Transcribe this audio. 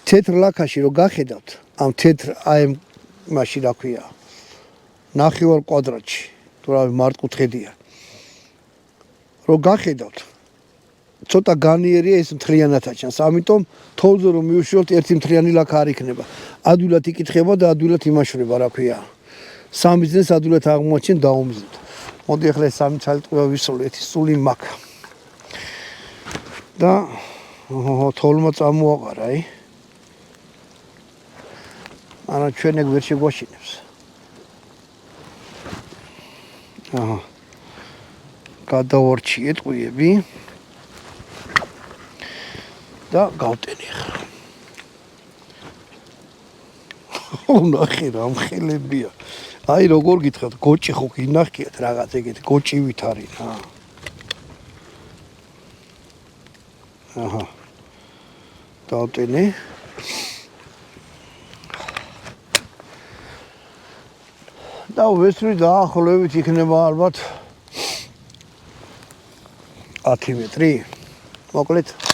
თეთრ ლაქაში რო გახედავთ, ამ თეთრ აი მაშინ რა ქვია, ნახევარ კვადრატში, თუ რა მართკუთხედია. რო გახედავთ, ცოტა განიერია ეს მთლიანად აჩანს. ამიტომ თოვლზე რომ მივუშველთ ერთი მთლიანი ლაქა არ იქნება. ადვილად იკითხება და ადვილად იმაშვრება, რა ქვია. სამი ძნეს ადვილად აღმოაჩენ დაუმზადოთ. მოდი ახლა ეს სამი ცალი ტყუა ვისროლეთ, სული მაქ. და თოვლმა წამოაყარა, აი. არა ჩვენ ეგ ვერ შეგვაშინებს. აჰა. გადავარჩიეთ ყუიები. და გავტენი ახლა. ნახე რა მხელებია. აი როგორ გითხრათ, გოჭი ხო გინახიათ რაღაც ეგეთი გოჭივით არის რა. აჰა. დავტენი. და ვესწრი დაახლოებით იქნება ალბათ 10 მეტრი. მოკლედ